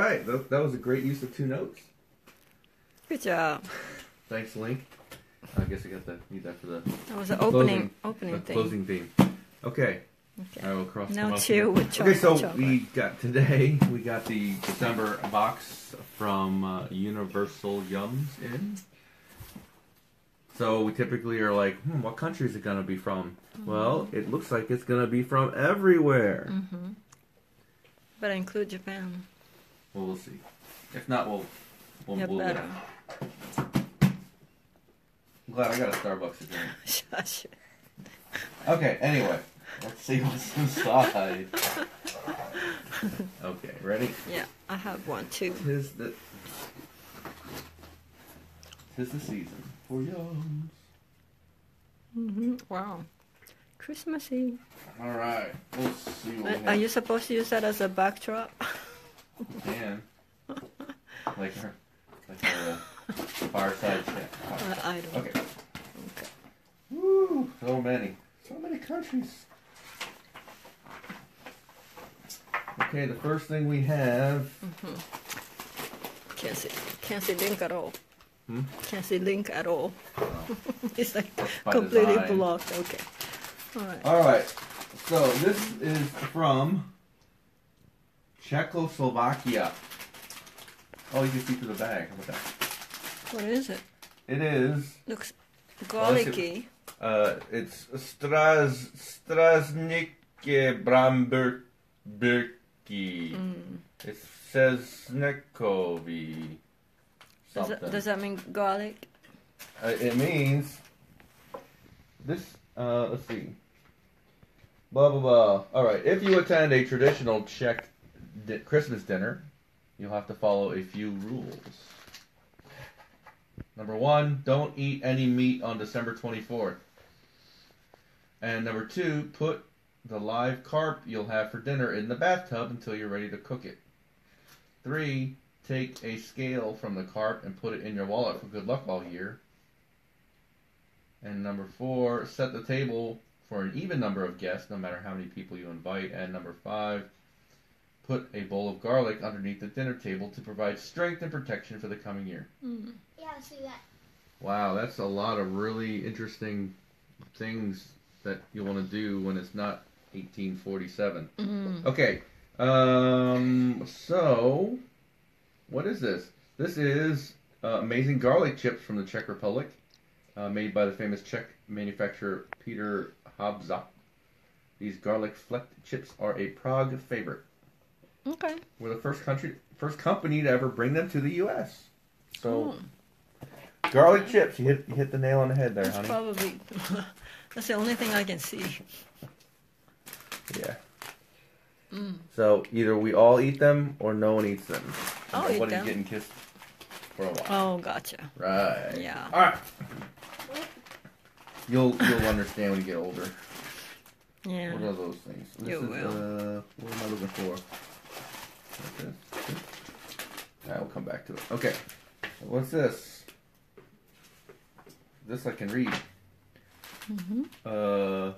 right. That was a great use of 2 notes. Good job. Thanks, Link. I guess I need that for the That was the opening thing. Closing theme. Okay. I will cross now chill with chocolate. Okay, so chocolate. we got the December box from Universal Yums in. So we typically are like, what country is it going to be from? Mm-hmm. Well, it looks like it's going to be from everywhere. Mm-hmm. But include Japan. Well, we'll see. If not, we'll better. I'm glad I got a Starbucks again. Shush. Okay, anyway. Let's see what's inside. Okay, ready? Yeah, I have one too. Tis the season for yums. Mm-hmm. Wow. Christmassy. All right, we'll see what we have. Are you supposed to use that as a backdrop? You can. Like her fireside chat. I don't. Okay. Woo! So many countries. Okay, the first thing we have. Mm-hmm. Can't see link at all. Hmm? Can't see link at all. Oh. It's like By completely design. blocked. Okay. All right. So this is from Czechoslovakia. Oh, you can see through the bag. How about that? What is it? It is. Looks garlicky. It's Strasnike Bramberky. It says Snekovi. Does that mean garlic? It means this. Let's see. Blah blah blah. All right. If you attend a traditional Czech Christmas dinner, you'll have to follow a few rules. Number 1, don't eat any meat on December 24th. And number 2, put the live carp you'll have for dinner in the bathtub until you're ready to cook it. 3, take a scale from the carp and put it in your wallet for good luck all year. And number 4, set the table for an even number of guests, no matter how many people you invite. And number 5, put a bowl of garlic underneath the dinner table to provide strength and protection for the coming year. Mm. Yeah, I see that. Wow, that's a lot of really interesting things that you want to do when it's not 1847. Mm. Okay, so what is this? This is amazing garlic chips from the Czech Republic, made by the famous Czech manufacturer Peter Habza. These garlic flecked chips are a Prague favorite. Okay. We're the first company to ever bring them to the U.S. So, garlic chips. You hit the nail on the head there, That's honey. probably that's the only thing I can see. Yeah. Mm. So either we all eat them or no one eats them. I'll eat Nobody's them. getting kissed for a while. Oh, gotcha. Right. Yeah. All right. You'll understand when you get older. Yeah. What are those things? You will. What am I looking for? Okay. I will come back to it. Okay. What's this? This I can read. Mm-hmm.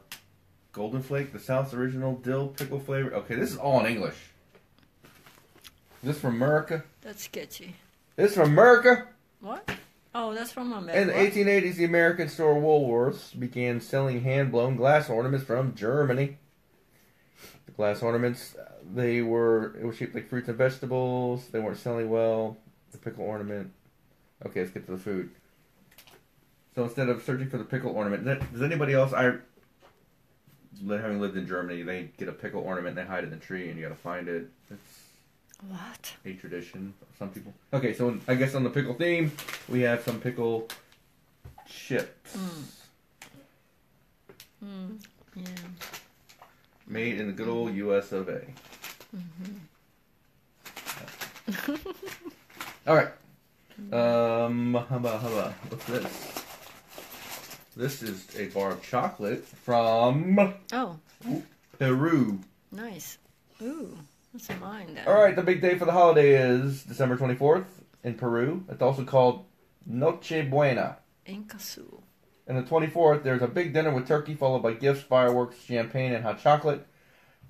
Golden Flake, the South's original dill pickle flavor. Okay, this is all in English. Is this from America? That's sketchy. This is from America? What? Oh, that's from America. In the 1880s, the American store Woolworths began selling hand-blown glass ornaments from Germany. The glass ornaments, it was shaped like fruits and vegetables. They weren't selling well. The pickle ornament. Okay, let's get to the food. So instead of searching for the pickle ornament, does anybody else, having lived in Germany, they get a pickle ornament and they hide it in the tree and you gotta find it. It's what? A tradition of some people. Okay, so I guess on the pickle theme, we have some pickle chips. Yeah. Made in the good old US of A. All right. Hubba. What's this? This is a bar of chocolate from Peru. Nice. Ooh, that's mine then. All right, the big day for the holiday is December 24th in Peru. It's also called Noche Buena. Incasu. And the 24th, there's a big dinner with turkey followed by gifts, fireworks, champagne, and hot chocolate.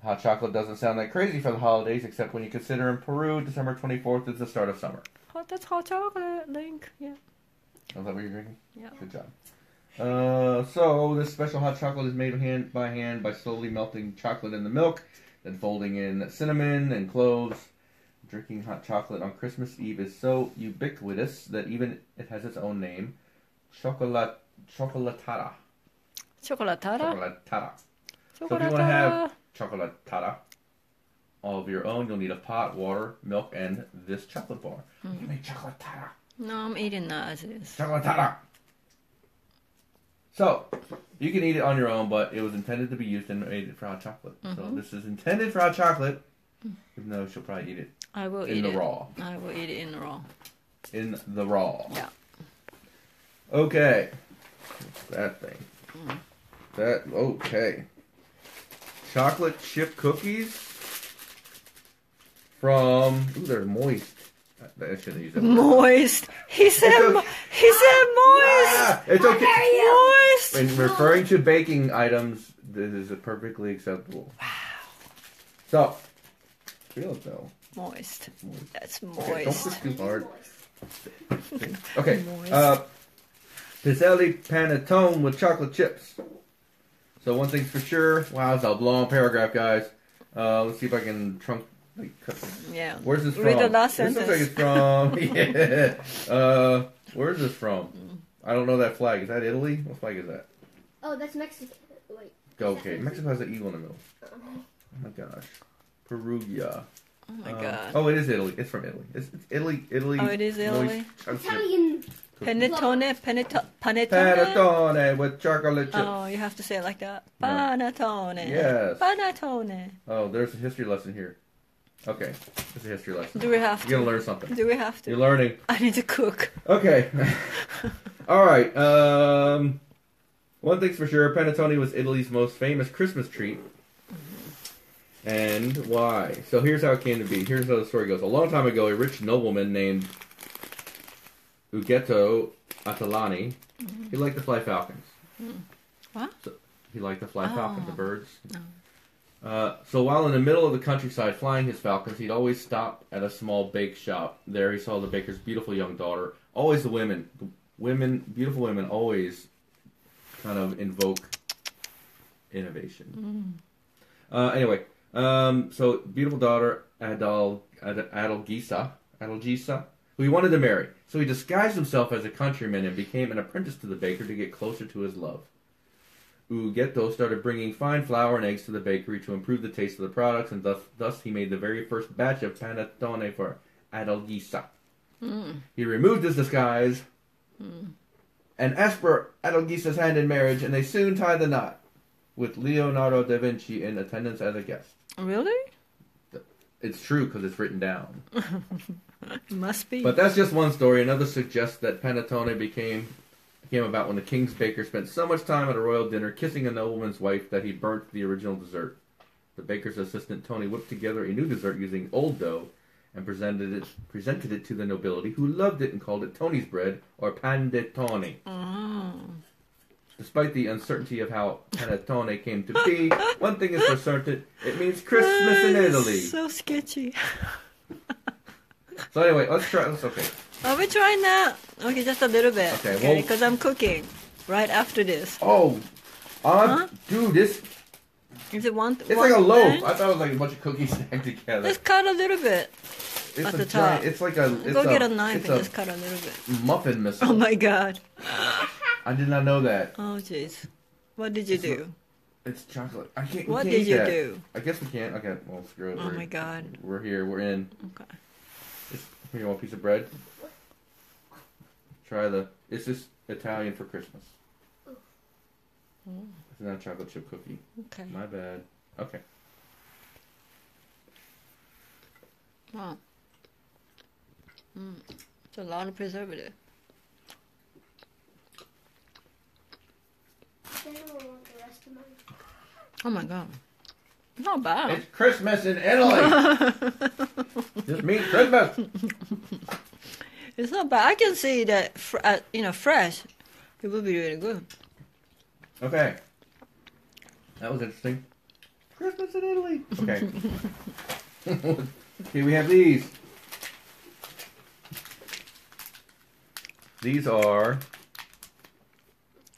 hot chocolate doesn't sound that crazy for the holidays, except when you consider in Peru, December 24th is the start of summer. Oh, that's hot chocolate, Link. Yeah. Is that what you're drinking? Yeah. Good job. So this special hot chocolate is made hand by slowly melting chocolate in the milk, then folding in cinnamon and cloves. Drinking hot chocolate on Christmas Eve is so ubiquitous that even it has its own name, chocolatara. Chocolatara? Chocolatara. So if you want to have chocolatara all of your own, you'll need a pot, water, milk, and this chocolate bar. You can make chocolatara. No, I'm eating that as is. Chocolatara. So, you can eat it on your own, but it was intended to be used and made for hot chocolate. So this is intended for hot chocolate, even though she'll probably eat it. I will in eat the it. raw. I will eat it in the raw. In the raw. Yeah. Okay. That thing. That, okay. Chocolate chip cookies from, ooh, they're moist. I shouldn't use that word. Moist. He said moist. Ah, it's okay. Moist. When referring to baking items, this is perfectly acceptable. Wow. So, feel it though. Moist. That's Okay, don't moist. push too hard. Okay. Moist. Piselli panettone with chocolate chips. So one thing's for sure. Wow, it's a long paragraph, guys. Let's see if I can cut this. Yeah. Where's this from? Read the last This sentence. looks like it's from. Yeah. Where's this from? I don't know that flag. Is that Italy? What flag is that? Oh, that's Mexican. Wait. Okay, Mexico has an eagle in the middle. Uh-huh. Oh my gosh. Perugia. Oh my god. Oh, it is Italy. It's from Italy. It's Italy. Italy. Oh, it is Italy? Italian. Panettone. Panettone. Panettone with chocolate chips. Oh, you have to say it like that. No. Panettone. Yes. Panettone. Oh, there's a history lesson here. Okay, it's a history lesson. Do we have You're to? gonna learn something. Do we have to? You're learning. I need to cook. Okay. All right. One thing's for sure: panettone was Italy's most famous Christmas treat. And why? So here's how it came to be. Here's how the story goes. A long time ago, a rich nobleman named Ughetto Atalani, he liked to fly falcons. What? So he liked to fly falcons, the birds. Oh. So while in the middle of the countryside flying his falcons, he'd always stop at a small bake shop. There he saw the baker's beautiful young daughter. Always the women, beautiful women, always kind of invoke innovation. Anyway, so beautiful daughter Adalgisa, who he wanted to marry. So he disguised himself as a countryman and became an apprentice to the baker to get closer to his love. Ughetto started bringing fine flour and eggs to the bakery to improve the taste of the products, and thus he made the very first batch of panettone for Adalgisa. He removed his disguise and asked for Adalgisa's hand in marriage, and they soon tied the knot, with Leonardo da Vinci in attendance as a guest. Really? It's true because it's written down. Must be. But that's just one story. Another suggests that panettone came about when the king's baker spent so much time at a royal dinner kissing a nobleman's wife that he burnt the original dessert. The baker's assistant Tony whipped together a new dessert using old dough and presented it to the nobility, who loved it and called it Tony's bread, or panettone. Despite the uncertainty of how panettone came to be, one thing is for certain: it means Christmas in Italy. So sketchy. So anyway, let's try. Okay. Are we trying that? Okay, just a little bit. Okay, Okay, well- because I'm cooking right after this. Oh, Huh? dude, this Is it one? it's like a loaf. thing? I thought it was like a bunch of cookies stacked together. Let's cut a little bit. It's at a the giant, top. It's like a. It's Go get a knife it's and a just cut a little bit. muffin missile. Oh my god. I did not know that. Oh jeez. What did you It's do? It's chocolate. I can't. we What can't did eat you that. do? I guess we can't. Okay, well screw it. Oh my god. We're here. We're in. Okay. Here, you want a piece of bread? Try the. It's just Italian for Christmas. It's not a chocolate chip cookie. Okay. My bad. Okay. Wow. It's a lot of preservative. Then I want the rest of mine. Oh my god. Not bad. It's Christmas in Italy. Just means Christmas. It's not bad. I can see that, fresh. It would be really good. Okay. That was interesting. Christmas in Italy. Okay. Here we have these. These are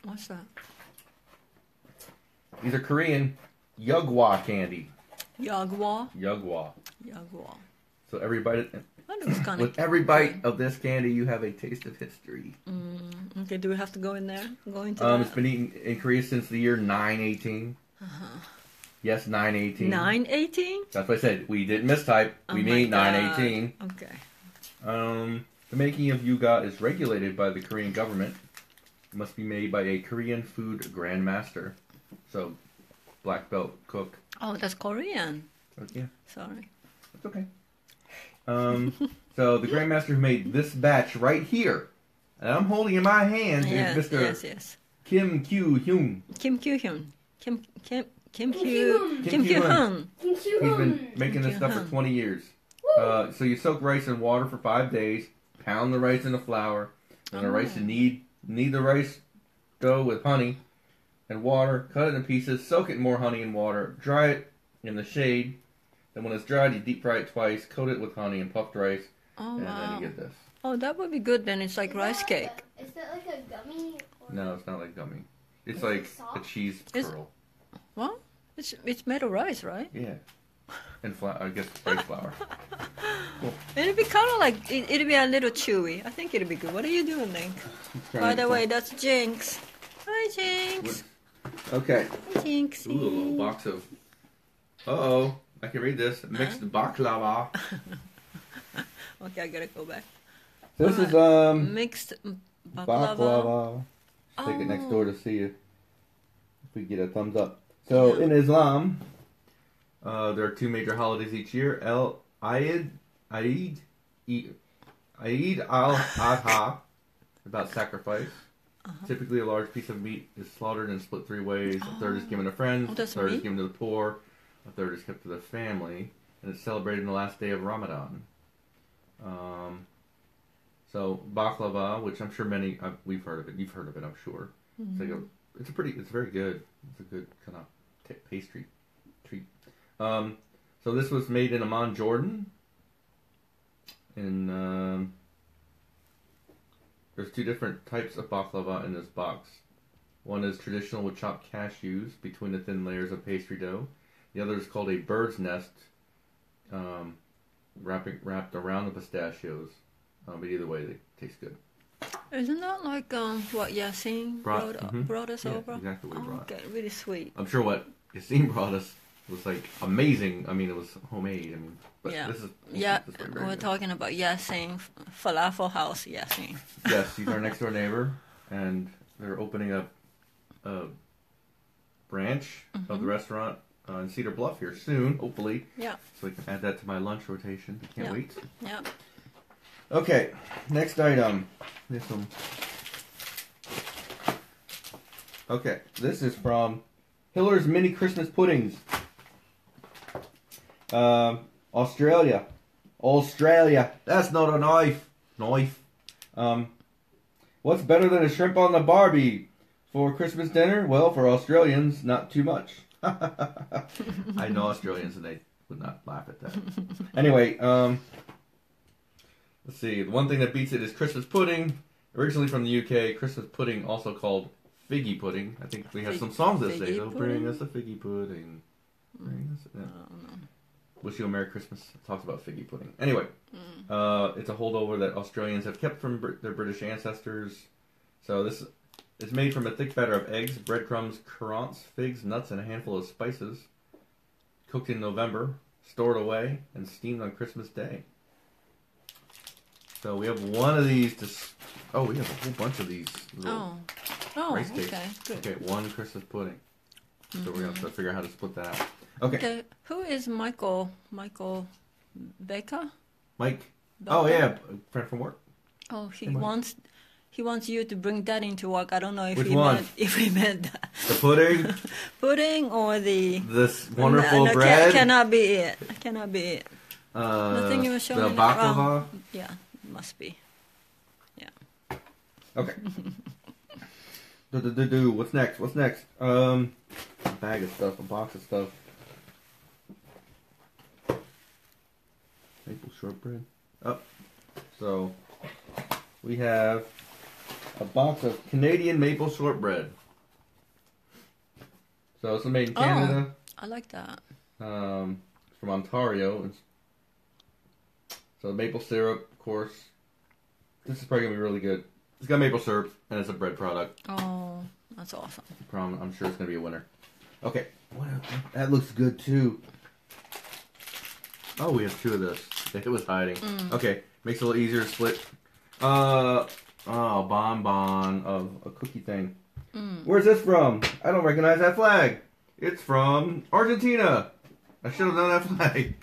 What's that? these are Korean Yugwa candy. Yagwa. Yugwa. Yagwa. So every bite, That looks kind with every bite of this candy, you have a taste of history. Okay, do we have to go in there? Go into It's that? been eaten in Korea since the year 918. Yes, 918. 918? That's what I said. We didn't mistype. We mean 918. Okay. The making of yuga is regulated by the Korean government. It must be made by a Korean food grandmaster. So, black belt cook. Oh, that's Korean. Yeah, Sorry. that's okay. So the grandmaster who made this batch right here, and I'm holding in my hand, Yes, is Mr. yes. Kim Kyu-hyun. Kim Kyu-hyun. Kim Kyu-hyun. Kyu-hyun. Kim Kyu-hyun. He's been making this stuff for 20 years. So you soak rice in water for 5 days, pound the rice into flour, and the rice you knead the rice dough with honey and water, cut it in pieces, soak it in more honey and water, dry it in the shade. Then when it's dried, you deep fry it twice, coat it with honey and puffed rice, Oh, and wow. then you get this. Oh, that would be good then. It's like rice cake. Is that like a gummy? Or No, it's not like gummy. It's Is like it soft? a cheese Is- curl. Well, it's made of rice, right? Yeah. And flour, I guess rice flour. It'd be kind of like, it'd be a little chewy. I think it'd be good. What are you doing, Link? By the way, that's Jinx. Hi, Jinx. Okay. Hi, Jinx. Ooh, a little box of. Uh-oh. I can read this. Mixed baklava. Okay, I gotta go back. This is Mixed baklava. baklava. Take it next Oh. door to see if we get a thumbs up. So in Islam, there are 2 major holidays each year: Eid al-Adha, about sacrifice. Typically, a large piece of meat is slaughtered and split 3 ways. A third is given to friends. Oh, A that's third is meat? given to the poor. A third is kept to the family, and it's celebrated on the last day of Ramadan. So baklava, which I'm sure we've heard of it. You've heard of it, I'm sure. It's very good. It's a good kind of pastry treat. So this was made in Amman, Jordan. And there's 2 different types of baklava in this box. One is traditional with chopped cashews between the thin layers of pastry dough. The other is called a bird's nest, wrapped around the pistachios. But either way, they taste good. Isn't that like what Yasin brought us Yeah, over? exactly what he brought. Okay, really sweet. I'm sure what Yassine brought us was like amazing. I mean, it was homemade. I mean, but Yeah. this is Yeah, this is very we're good. talking about Yasin Falafel House. Yasin. Yes, he's our next door neighbor, and they're opening up a branch of the restaurant in Cedar Bluff here soon, hopefully. Yeah, So we can add that to my lunch rotation. I can't Yeah. wait. yeah. Okay, next item. This one. Okay, this is from Hiller's Mini Christmas Puddings. Australia. That's not a knife. What's better than a shrimp on the Barbie? For Christmas dinner? Well, for Australians, not too much. I know Australians and they would not laugh at that. Anyway, let's see. The one thing that beats it is Christmas pudding. Originally from the UK, Christmas pudding, also called figgy pudding. I think we have some songs that say, Figgy "Oh, bring us a figgy pudding." Bring us, yeah. Wish you a Merry Christmas. It talks about figgy pudding. Anyway, it's a holdover that Australians have kept from their British ancestors. So this is made from a thick batter of eggs, breadcrumbs, currants, figs, nuts, and a handful of spices. Cooked in November, stored away, and steamed on Christmas Day. So we have one of these we have a whole bunch of these little rice cakes. Okay, good. Okay, one Christmas pudding. So we're going to have to figure out how to split that out. Okay. Okay, who is Michael Baker? Mike. Oh, yeah, friend from work. Oh, he Mike. wants you to bring that into work. I don't know if Which he one? meant if he meant that. The pudding, Pudding or the this wonderful no, bread. cannot be it. Cannot be it. The thing you were the showing baklava. Yeah, must be. Okay. What's next? A bag of stuff, a box of stuff. shortbread. Oh, so we have a box of Canadian maple shortbread. So it's made in Canada. I like that. From Ontario. So maple syrup, of course. This is probably gonna be really good. It's got maple syrup and it's a bread product. Oh, that's awesome. I'm sure it's gonna be a winner. Okay, that looks good too. Oh, we have 2 of this. It was hiding. Okay, makes it a little easier to split. Bonbon of a cookie thing. Where's this from? I don't recognize that flag. It's from Argentina. I should have known that flag.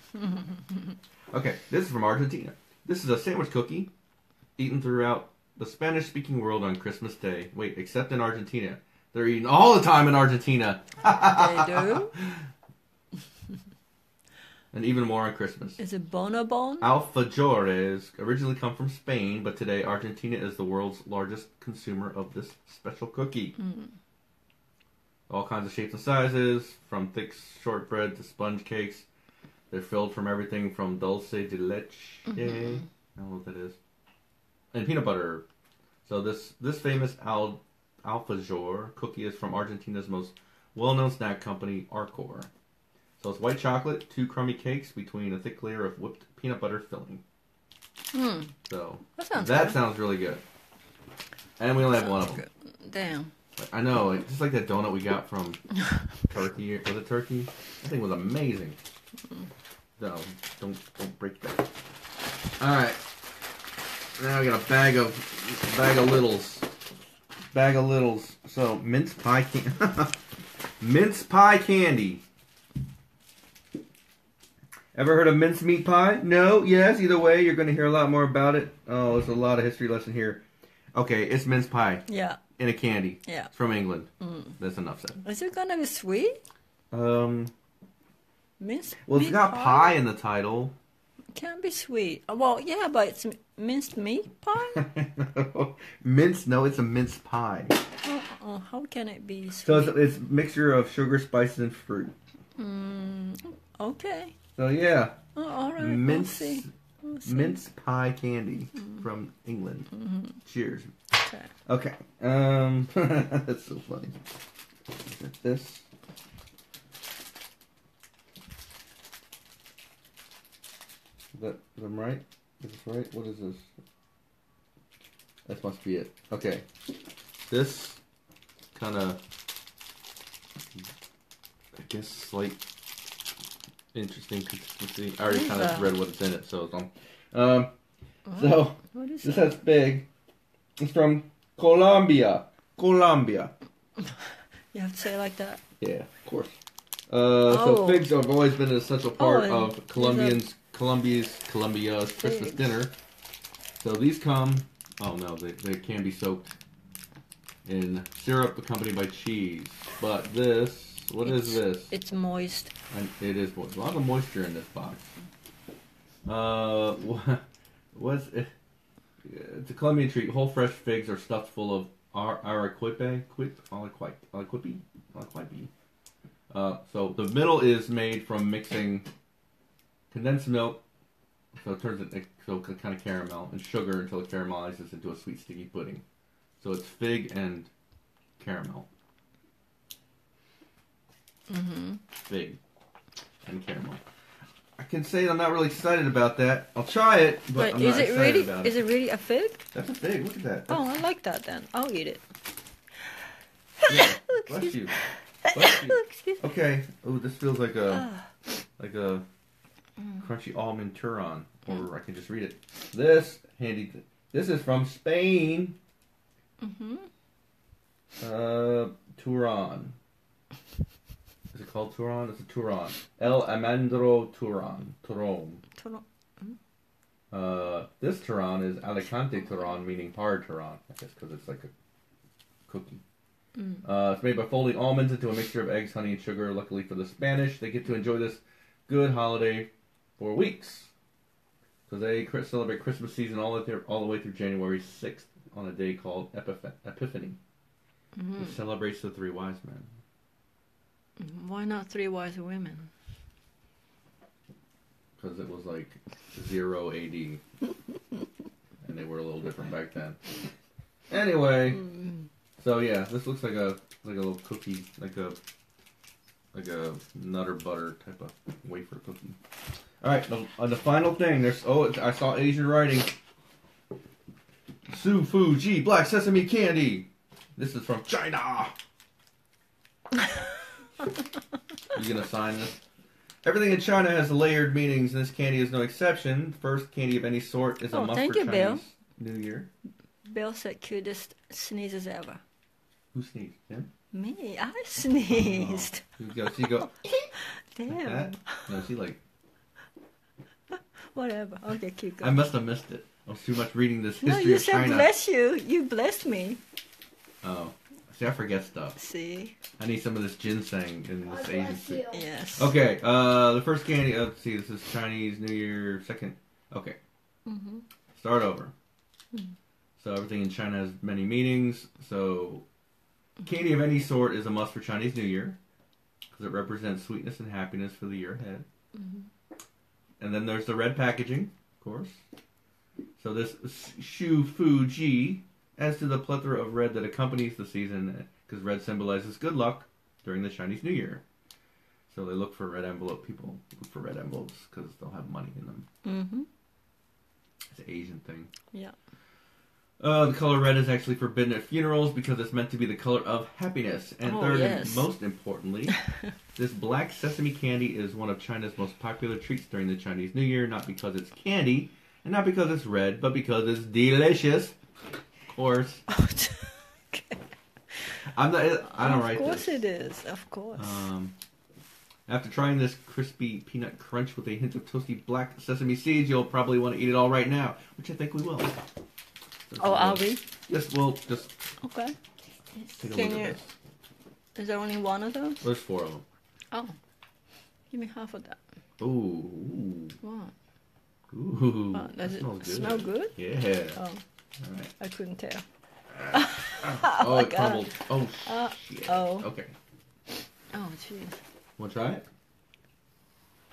Okay, this is from Argentina. This is a sandwich cookie eaten throughout the Spanish-speaking world on Christmas Day. Wait, except in Argentina. They're eaten all the time in Argentina. They do? And even more on Christmas. Is it Bonobon? Alfajores originally come from Spain, but today Argentina is the world's largest consumer of this special cookie. All kinds of shapes and sizes, from thick shortbread to sponge cakes. They're filled from everything from dulce de leche. I don't know what that is. And peanut butter. So this famous alfajor cookie is from Argentina's most well-known snack company, Arcor. So it's white chocolate, 2 crummy cakes between a thick layer of whipped peanut butter filling. So that sounds really good. And we only have one of them. Good. Damn. I know, just like that donut we got from Turkey. Was it Turkey? That thing was amazing. No, don't break that. All right. Now I got a bag of littles. Bag of littles. So mince pie mince pie candy. Ever heard of mince meat pie? No? Yes? Either way, you're going to hear a lot more about it. Oh, there's a lot of history lesson here. Okay, it's mince pie. Yeah. In a candy. Yeah. It's from England. That's enough said. Is it going to be sweet? Minced well, it's got pie in the title. It can't be sweet. Well, yeah, but it's minced meat pie? No, it's a mince pie. How can it be sweet? So it's a mixture of sugar, spices, and fruit. Okay. So yeah. Oh, all right. Mince pie candy from England. Cheers. Okay. That's so funny. Get this. Is that right? Is this right? What is this? That must be it. Okay. This kind of, I guess, slight interesting consistency. I already kind of read what it's in it, so it's on. So this has big. It's from Colombia. Colombia. You have to say it like that. Yeah, of course. So figs have always been an essential part of Colombia's Christmas dinner. So these come. Oh no, they can be soaked in syrup accompanied by cheese. But this, what is this? It's moist. And it is moist. A lot of moisture in this box. What's it? It's a Colombian treat. Whole fresh figs are stuffed full of araquipe. So the middle is made from mixing condensed milk, so it turns it kind of caramel, and sugar until it caramelizes into a sweet sticky pudding. So it's fig and caramel. Fig and caramel. I can say I'm not really excited about that. I'll try it, but I'm not excited about it. Is it really a fig? That's a fig. Look at that. Oh, I like that then. I'll eat it. Yeah. Bless you. Bless you. Okay. Oh, this feels like a crunchy almond turon, or I can just read it. This is from Spain. Turon. Is it called turon? It's a turon. El Almendro turon. This turon is Alicante turon, meaning hard turon. I guess because it's like a cookie. It's made by folding almonds into a mixture of eggs, honey, and sugar. Luckily for the Spanish, they get to enjoy this good holiday for weeks. Because they celebrate Christmas season all the way through January 6th on a day called Epiphany. Which celebrates the 3 wise men. Why not 3 wise women? because it was like 0 AD, and they were a little different back then. Anyway, so yeah, this looks like a little cookie, like a nutter butter type of wafer cookie. All right, the final thing. I saw Asian writing. Su Fu Ji Black Sesame Candy. This is from China. You gonna sign this? Everything in China has layered meanings, and this candy is no exception. First candy of any sort is a must for Chinese Bill. New Year. Bill said cutest sneezes ever. Who sneezed? Him? Me. I sneezed. Oh. You go. Damn. Like that? No, she like. Whatever. Okay, keep going. I must have missed it. I was too much reading this history No, you of said China. bless you. You blessed me. Oh. See, I forget stuff. See? I need some of this ginseng in this Asian food. Yes. Okay, the first candy, let's see, this is Chinese New Year, second, okay. Mm-hmm. Start over. So everything in China has many meanings, so candy of any sort is a must for Chinese New Year, because it represents sweetness and happiness for the year ahead. And then there's the red packaging, of course. So this Shu Fu Ji adds to the plethora of red that accompanies the season, because red symbolizes good luck during the Chinese New Year. So they look for red envelope. People look for red envelopes because they'll have money in them. Mm-hmm. It's an Asian thing. Yeah. The color red is actually forbidden at funerals because it's meant to be the color of happiness. And third, and most importantly, this black sesame candy is one of China's most popular treats during the Chinese New Year, not because it's candy, and not because it's red, but because it's delicious. Of course. Okay. I don't write this. Of course it is. Of course. After trying this crispy peanut crunch with a hint of toasty black sesame seeds, you'll probably want to eat it all right now, which I think we will. Are we? Yes, we'll just okay. Take a look at this. Is there only one of those? There's 4 of them. Oh. Give me half of that. Ooh. Wow. Ooh. Oh, does it good. smell good? Yeah. Oh. All right. I couldn't tell. Oh, it crumbled. Oh, shit. Oh. Okay. Oh, jeez. Want to try it?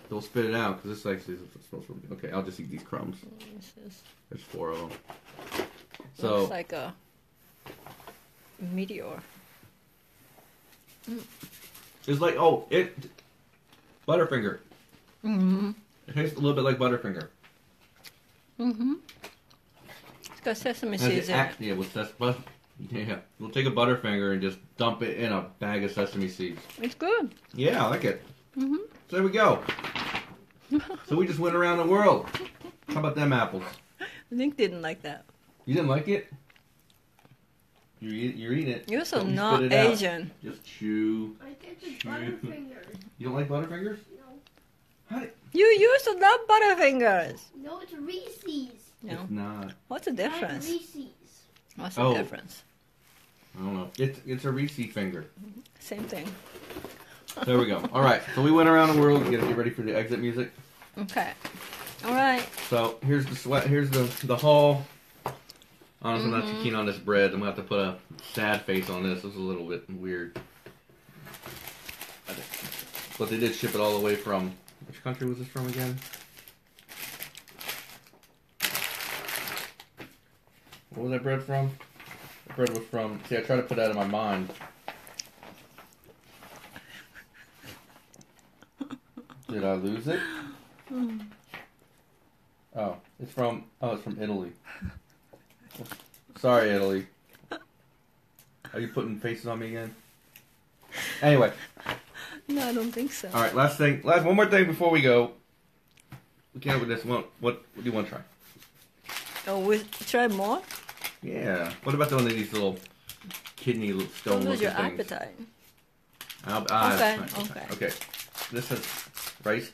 Don't spit it out, because this actually smells really good. Okay, I'll just eat these crumbs. There's 4 of them. So, looks like a meteor. It's like, Butterfinger. Mm-hmm. It tastes a little bit like Butterfinger. Mm-hmm. It's got sesame seeds in it. Yeah, with sesame. Yeah, we'll take a Butterfinger and just dump it in a bag of sesame seeds. It's good. Yeah, I like it. Mm-hmm. So there we go. So we just went around the world. How about them apples? Nick didn't like that. You didn't like it? You're eating it. You're so Don't not spit it out. Asian. Just chew. I get the Butterfingers. You don't like Butterfingers? No. How did... You used to love Butterfingers. No, it's Reese's. No. It's not. What's the I like difference? Reese's. What's the difference? I don't know. It's a Reese finger. Same thing. There we go. All right. So we went around the world. You gotta get ready for the exit music. Okay. All right. So here's the sweat. Here's the haul. Honestly, I'm not too keen on this bread. I'm gonna have to put a sad face on this. This is a little bit weird. But they did ship it all the way from... Which country was this from again? What was that bread from? The bread was from... See, I try to put that in my mind. Did I lose it? Oh, it's from Italy. Sorry, Italy. Are you putting faces on me again? Anyway. No, I don't think so. All right, one more thing before we go. We can't with this one. What do you want to try? Oh, we try more? Yeah. What about one of these little kidney stone Don't lose your things? appetite. Okay. This has rice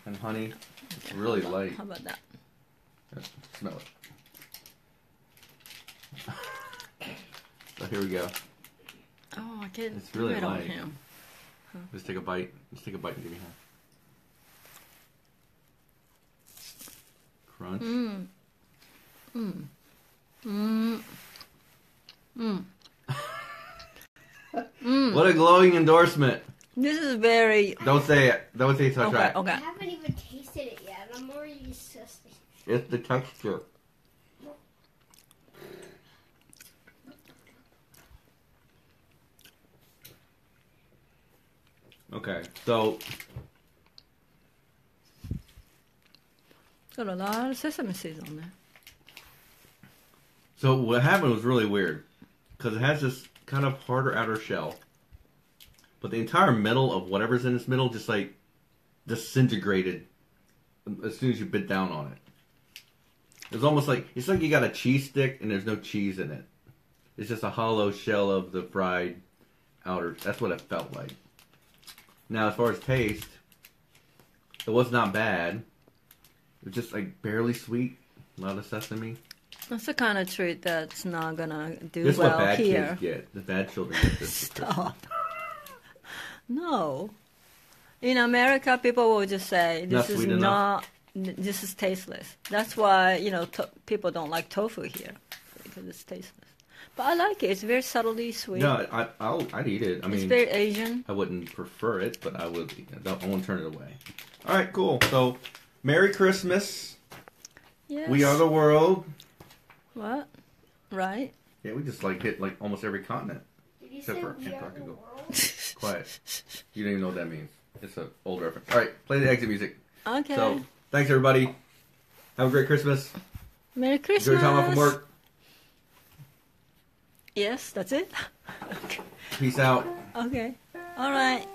and honey. It's really light. How about that? Smell it. So here we go. Oh, I can't. It's really do it on light. him. Huh. Just take a bite. Just take a bite and give me half. Crunch. What a glowing endorsement. This is very... Don't say it. Don't say such right. Okay. I haven't even tasted It's the texture. Okay, so Got a lot of sesame seeds on there. So what happened was really weird, because it has this kind of harder outer shell, but the entire middle of whatever's in this middle just like disintegrated as soon as you bit down on it. It's almost like you got a cheese stick and there's no cheese in it. It's just a hollow shell of the fried outer. That's what it felt like. Now, as far as taste, it was not bad. It was just like barely sweet, a lot of sesame. That's the kind of treat that's not gonna do This is well what bad here. kids get. The bad children get this. Stop. No. In America, people will just say Not this is sweet enough. this is tasteless. That's why people don't like tofu here because it's tasteless. But I like it. It's very subtly sweet. No, I'd eat it. I It's mean, very Asian. I wouldn't prefer it, but I would. I won't turn it away. All right, cool. So, Merry Christmas. Yes. We are the world. What? Right? Yeah, we just like hit like almost every continent. Did you Except say for we are the Antarctica. world? Quiet. You don't even know what that means. It's an old reference. All right, play the exit music. Okay. So, thanks everybody. Have a great Christmas. Merry Enjoy Christmas. your time off from work. Yes, that's it. Peace out. Okay. All right.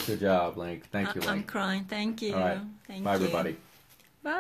Good job, Link. Thank you, I'm Link. crying. Thank you. All right. Thank Bye, you. everybody. Bye.